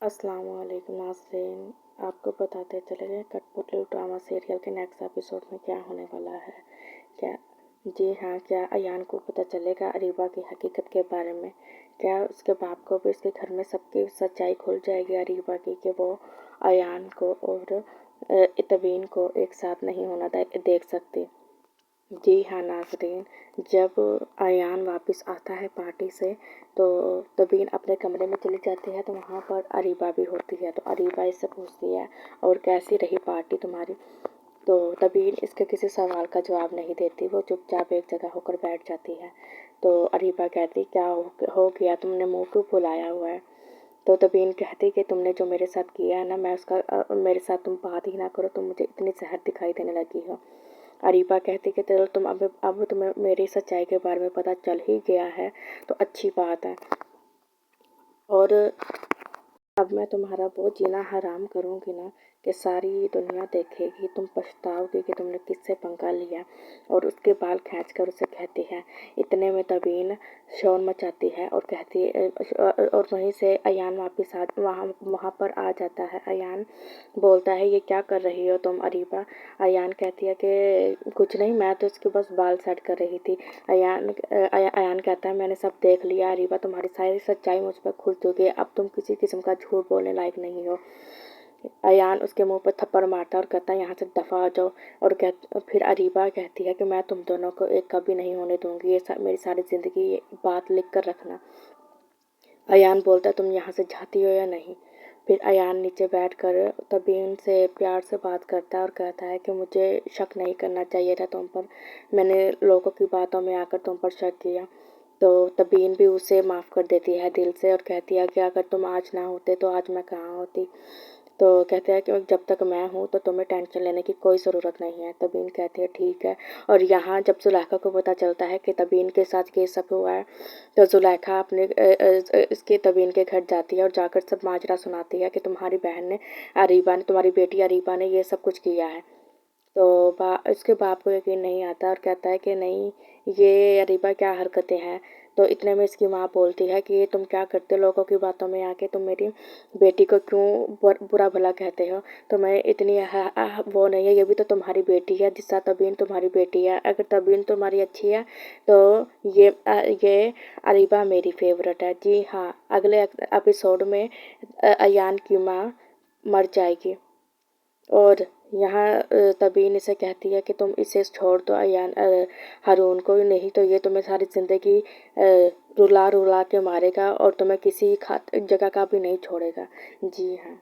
अस्सलाम वालेकुम नाज़रीन, आपको बताते चले कठपुतली ड्रामा सीरियल के नेक्स्ट एपिसोड में क्या होने वाला है। क्या जी हाँ, क्या अयान को पता चलेगा अरीबा की हकीकत के बारे में? क्या उसके बाप को भी इसके घर में सबकी सच्चाई खुल जाएगी अरीबा की कि वो अयान को और तबीन को एक साथ नहीं होना देख सकती। जी हाँ नाज़रीन, जब अयान वापस आता है पार्टी से तो तबीन अपने कमरे में चली जाती है तो वहाँ पर अरीबा भी होती है। तो अरीबा इससे पूछती है और कैसी रही पार्टी तुम्हारी। तो तबीन इसके किसी सवाल का जवाब नहीं देती, वो चुपचाप एक जगह होकर बैठ जाती है। तो अरीबा कहती क्या हो गया, तुमने मुँह क्यों फुलाया हुआ है। तो तबीन कहती कि तुमने जो मेरे साथ किया है ना, मैं उसका मेरे साथ तुम बात ही ना करो तो मुझे इतनी जहर दिखाई देने लगी हो। अरीबा कहती कि चलो तुम अब तुम्हें मेरी सच्चाई के बारे में पता चल ही गया है तो अच्छी बात है, और अब मैं तुम्हारा वो जीना हराम करूँगी ना कि सारी दुनिया देखेगी, तुम पछताओगे कि तुमने किससे पंगा लिया। और उसके बाल खींचकर उसे कहती है। इतने में तबीन शोर मचाती है और कहती और वहीं से अयान वापस वहाँ पर आ जाता है। अयान बोलता है ये क्या कर रही हो तुम अरीबा। अयान कहती है कि कुछ नहीं, मैं तो इसके बस बाल सेट कर रही थी। अयान कहता है मैंने सब देख लिया अरीबा, तुम्हारी सारी सच्चाई मुझ पर खुल चुकी है, अब तुम किसी किस्म का झूठ बोलने लायक नहीं हो। अयान उसके मुंह पर थप्पड़ मारता है और कहता है यहाँ से दफ़ा आ जाओ। और फिर अरीबा कहती है कि मैं तुम दोनों को एक कभी नहीं होने दूंगी, ये मेरी सारी ज़िंदगी ये बात लिख कर रखना। अयान बोलता है तुम यहाँ से जाती हो या नहीं। फिर अयान नीचे बैठकर तबीन से प्यार से बात करता है और कहता है कि मुझे शक नहीं करना चाहिए था तुम पर, मैंने लोगों की बातों में आकर तुम पर शक किया। तो तबीन भी उसे माफ़ कर देती है दिल से और कहती है कि अगर तुम आज ना होते तो आज मैं कहाँ होती। तो कहते हैं कि जब तक मैं हूँ तो तुम्हें टेंशन लेने की कोई ज़रूरत नहीं है। तबीन कहती है ठीक है। और यहाँ जब जुलेखा को पता चलता है कि तबीन के साथ ये सब हुआ है तो जुलेखा अपने इसके तबीन के घर जाती है और जाकर सब माजरा सुनाती है कि तुम्हारी बहन ने तुम्हारी बेटी अरीबा ने ये सब कुछ किया है। तो इसके बाप को यकीन नहीं आता और कहता है कि नहीं, ये अरीबा क्या हरकतें हैं। तो इतने में इसकी माँ बोलती है कि ये तुम क्या करते हो, लोगों की बातों में आके तुम मेरी बेटी को क्यों बुरा भला कहते हो। तो मैं इतनी वो नहीं है, ये भी तो तुम्हारी बेटी है, जिस तरह तबीन तुम्हारी बेटी है, अगर तबीन तुम्हारी अच्छी है तो ये अरीबा मेरी फेवरेट है। जी हाँ, अगले एपिसोड में अयान की माँ मर जाएगी और यहाँ तबीन इसे कहती है कि तुम इसे छोड़ दो अयान हारून को, नहीं तो ये तुम्हें सारी ज़िंदगी रुला रुला के मारेगा और तुम्हें किसी जगह का भी नहीं छोड़ेगा। जी हाँ।